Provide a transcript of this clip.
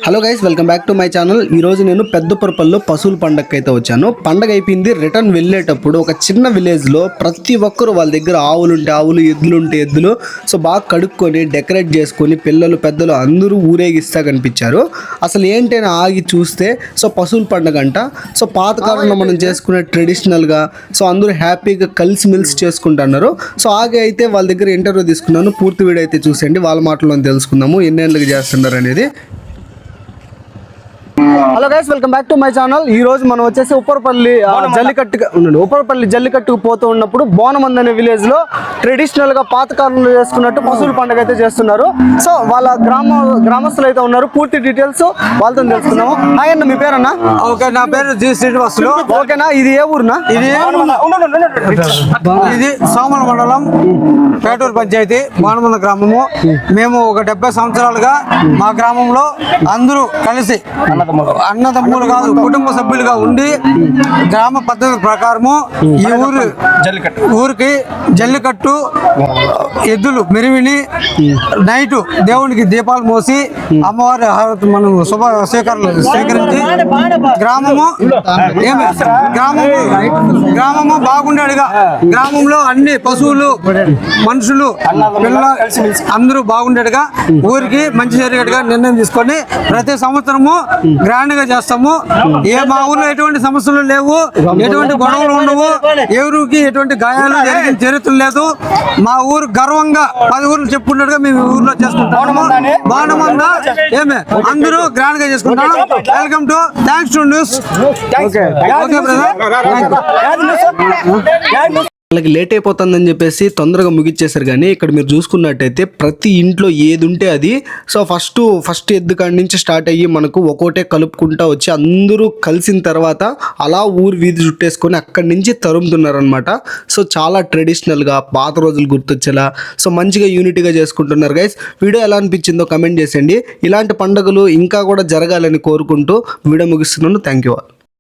Hello guys, welcome back to my channel. ఈరోజు నేను పెద్దపురపల్లిలో పశువుల పండగకి అయితే వచ్చాను. పండగ అయిపోయింది. రిటర్న్ వెళ్ళేటప్పుడు ఒక చిన్న విలేజ్లో ప్రతి ఒక్కరు వాళ్ళ దగ్గర ఆవులుంటే ఆవులు, ఎద్దులుంటే ఎద్దులు బాగా కడుక్కొని డెకరేట్ చేసుకొని పిల్లలు పెద్దలు అందరూ ఊరేగిస్తా కనిపించారు. అసలు ఏంటైనా ఆగి చూస్తే పశువుల పండగ అంట. పాతకాలంలో మనం చేసుకునే ట్రెడిషనల్గా అందరూ హ్యాపీగా కలిసిమెలిసి చేసుకుంటున్నారు. ఆగి అయితే వాళ్ళ దగ్గర ఇంటర్వ్యూ తీసుకున్నాను. పూర్తి వీడియో అయితే చూసేయండి. వాళ్ళ మాటల్లో తెలుసుకుందాము ఎన్నేళ్ళకి చేస్తున్నారు అనేది. Hello guys, welcome back to my channel. ఈ రోజు మనం వచ్చేసి ఉప్పరపల్లి జల్లికట్టుకు పోతూ ఉన్నప్పుడు బోనమంద అనే విలేజ్ లో ట్రెడిషనల్ గా పాతకాలంలో చేసుకున్నట్టు పశువుల పండుగ అయితే చేస్తున్నారు. వాళ్ళ గ్రామస్తులు అయితే ఉన్నారు. పూర్తి డీటెయిల్స్ వాళ్ళతో తెలుసుకున్నాము. హాయ్ అన్న, మీ పేరన్నా? ఓకే, నా పేరు జి శ్రీనివాసులు. ఓకేనా, ఇది ఏ ఊరునా? ఇది సోమల మండలం పేటూరు పంచాయతీ బోనమంద గ్రామము. మేము ఒక 70 సంవత్సరాలుగా మా గ్రామంలో అందరూ కలిసి అన్నదమ్ములు కాదు కుటుంబ సభ్యులుగా ఉండి గ్రామ పద్ధతి ప్రకారము ఈ ఊరికి జల్లికట్టు ఎద్దులు మెరివిని నైటు దేవునికి దీపాలు మోసి అమ్మవారి మనం స్వీకరించి గ్రామము బాగుండేడుగా, గ్రామంలో అన్ని పశువులు మనుషులు పిల్ల అందరూ బాగుండేడుగా ఊరికి మంచి జరిగేట్టుగా నిర్ణయం తీసుకొని ప్రతి సంవత్సరము గ్రాండ్ గా చేస్తాము. మా ఊర్లో ఎటువంటి సమస్యలు లేవు, ఎటువంటి గొడవలు ఉండవు, ఎవరికి ఎటువంటి గాయాలు జరిగిన చరిత్ర లేదు. మా ఊరు గర్వంగా 10 ఊర్లు చెప్పుకున్నట్టుగా మేము ఊర్లో చేసుకుంటాము. బాణమంద అందరూ గ్రాండ్ గా చేసుకుంటాం. Welcome to thanks to news. Okay వాళ్ళకి లేట్ అయిపోతుందని చెప్పేసి తొందరగా ముగిచ్చేసారు. కానీ ఇక్కడ మీరు చూసుకున్నట్టయితే ప్రతి ఇంట్లో ఏది ఉంటే అది ఫస్ట్ ఎద్దు కాడి నుంచి స్టార్ట్ అయ్యి మనకు ఒక్కోటే కలుపుకుంటా వచ్చి అందరూ కలిసిన తర్వాత అలా ఊరు వీధి చుట్టేసుకొని అక్కడి నుంచి తరుముతున్నారు అనమాట. చాలా ట్రెడిషనల్గా పాత రోజులు గుర్తొచ్చేలా మంచిగా యూనిటీగా చేసుకుంటున్నారు. గైస్, వీడియో ఎలా అనిపించిందో కమెంట్ చేసేయండి. ఇలాంటి పండుగలు ఇంకా కూడా జరగాలని కోరుకుంటూ వీడియో ముగిస్తున్నాను. Thank you.